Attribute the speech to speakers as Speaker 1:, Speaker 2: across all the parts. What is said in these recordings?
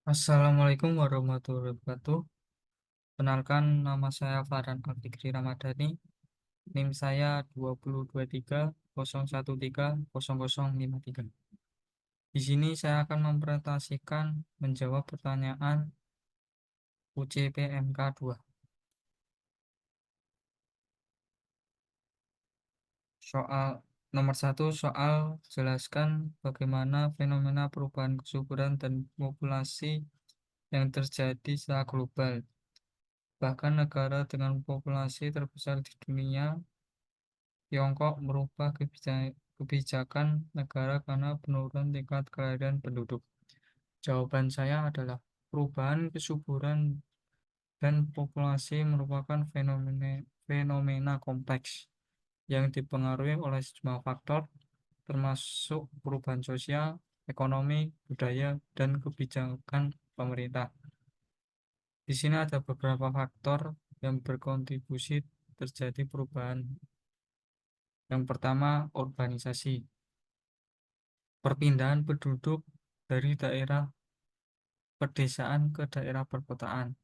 Speaker 1: Assalamualaikum warahmatullahi wabarakatuh. Kenalkan, nama saya Farhan Alfikri Ramadhani. NIM saya 2023 01301053. Di sini saya akan mempresentasikan menjawab pertanyaan UCPMK 2. Soal nomor 1, soal jelaskan bagaimana fenomena perubahan kesuburan dan populasi yang terjadi secara global. Bahkan negara dengan populasi terbesar di dunia, Tiongkok, merubah kebijakan negara karena penurunan tingkat kelahiran penduduk. Jawaban saya adalah perubahan kesuburan dan populasi merupakan fenomena kompleks yang dipengaruhi oleh sejumlah faktor, termasuk perubahan sosial, ekonomi, budaya, dan kebijakan pemerintah. Di sini ada beberapa faktor yang berkontribusi terjadi perubahan. Yang pertama, urbanisasi. Perpindahan penduduk dari daerah pedesaan ke daerah perkotaan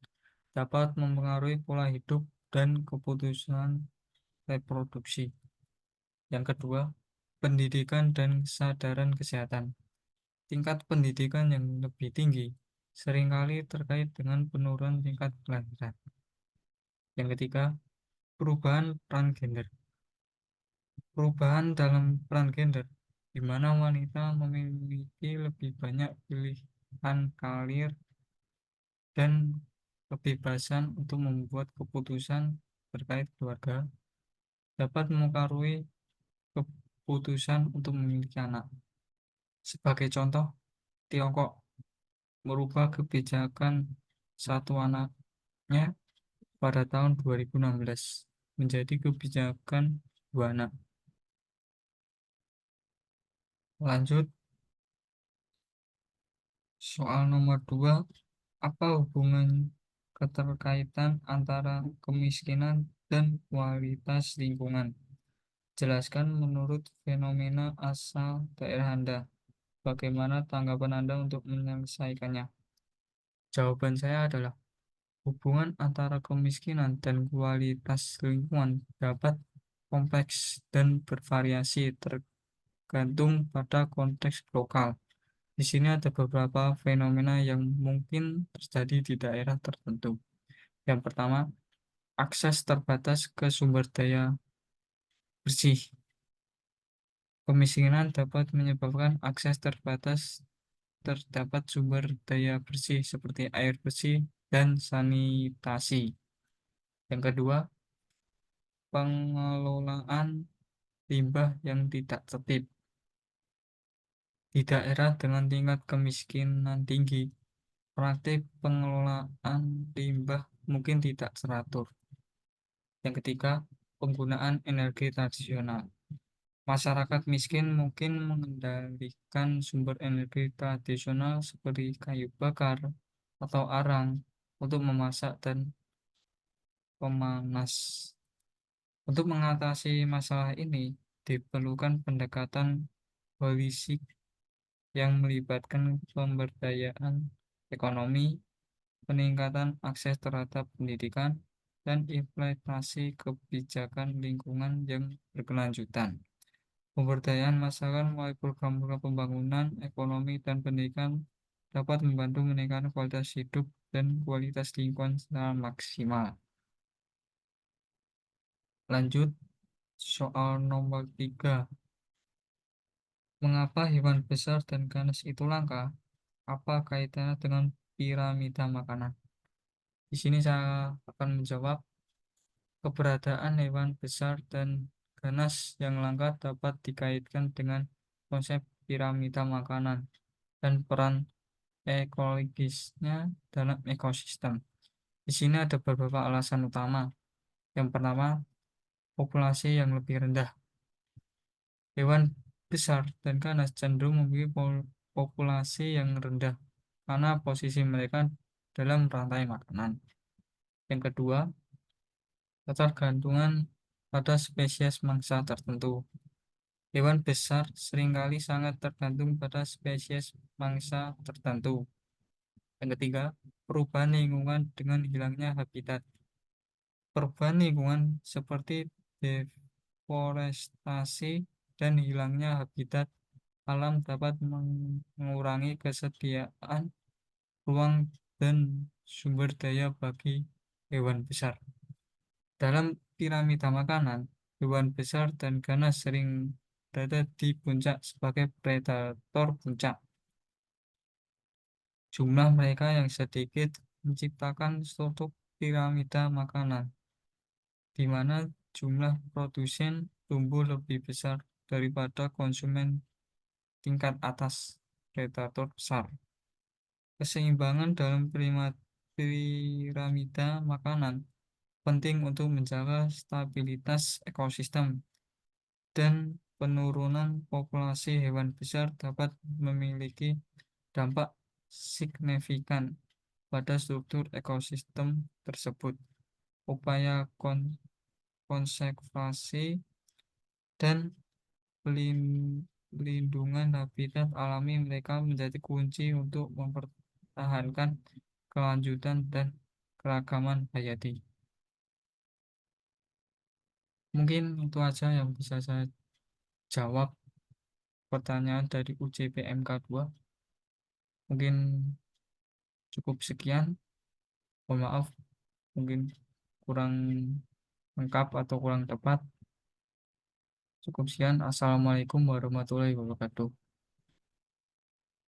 Speaker 1: dapat mempengaruhi pola hidup dan keputusan reproduksi. Yang kedua, pendidikan dan kesadaran kesehatan. Tingkat pendidikan yang lebih tinggi seringkali terkait dengan penurunan tingkat kelahiran. Yang ketiga, perubahan peran gender. Perubahan dalam peran gender, di mana wanita memiliki lebih banyak pilihan karir dan kebebasan untuk membuat keputusan terkait keluarga, dapat mempengaruhi keputusan untuk memiliki anak. Sebagai contoh, Tiongkok merubah kebijakan satu anaknya pada tahun 2016 menjadi kebijakan dua anak. Lanjut, soal nomor 2, apa hubungan keterkaitan antara kemiskinan dan kualitas lingkungan? Jelaskan menurut fenomena asal daerah Anda. Bagaimana tanggapan Anda untuk menyelesaikannya? Jawaban saya adalah hubungan antara kemiskinan dan kualitas lingkungan dapat kompleks dan bervariasi tergantung pada konteks lokal. Di sini ada beberapa fenomena yang mungkin terjadi di daerah tertentu. Yang pertama, akses terbatas ke sumber daya bersih. Kemiskinan dapat menyebabkan akses terbatas terdapat sumber daya bersih seperti air bersih dan sanitasi. Yang kedua, pengelolaan limbah yang tidak tertib. Di daerah dengan tingkat kemiskinan tinggi, praktik pengelolaan limbah mungkin tidak teratur. Yang ketiga, penggunaan energi tradisional. Masyarakat miskin mungkin mengendalikan sumber energi tradisional seperti kayu bakar atau arang untuk memasak dan pemanas. Untuk mengatasi masalah ini, diperlukan pendekatan holistik yang melibatkan pemberdayaan ekonomi, peningkatan akses terhadap pendidikan, dan implementasi kebijakan lingkungan yang berkelanjutan. Pemberdayaan masyarakat melalui program-program pembangunan, ekonomi, dan pendidikan dapat membantu meningkatkan kualitas hidup dan kualitas lingkungan secara maksimal. Lanjut, soal nomor 3. Mengapa hewan besar dan ganas itu langka? Apa kaitannya dengan piramida makanan? Di sini saya akan menjawab, keberadaan hewan besar dan ganas yang langka dapat dikaitkan dengan konsep piramida makanan dan peran ekologisnya dalam ekosistem. Di sini ada beberapa alasan utama. Yang pertama, populasi yang lebih rendah. Hewan besar dan ganas cenderung memiliki populasi yang rendah karena posisi mereka dalam rantai makanan. Yang kedua, ketergantungan pada spesies mangsa tertentu. Hewan besar seringkali sangat tergantung pada spesies mangsa tertentu. Yang ketiga, perubahan lingkungan dengan hilangnya habitat. Perubahan lingkungan seperti deforestasi dan hilangnya habitat alam dapat mengurangi kesediaan ruang dan sumber daya bagi hewan besar. Dalam piramida makanan, hewan besar dan ganas sering berada di puncak sebagai predator puncak. Jumlah mereka yang sedikit menciptakan struktur piramida makanan, di mana jumlah produsen tumbuh lebih besar daripada konsumen tingkat atas predator besar. Keseimbangan dalam piramida makanan penting untuk menjaga stabilitas ekosistem, dan penurunan populasi hewan besar dapat memiliki dampak signifikan pada struktur ekosistem tersebut. Upaya konservasi dan pelindungan habitat alami mereka menjadi kunci untuk mempertahankan kelanjutan dan keragaman hayati. Mungkin itu aja yang bisa saya jawab pertanyaan dari UJPMK 2. Mungkin cukup sekian. Mohon maaf mungkin kurang lengkap atau kurang tepat. Cukup sekian. Assalamualaikum warahmatullahi wabarakatuh.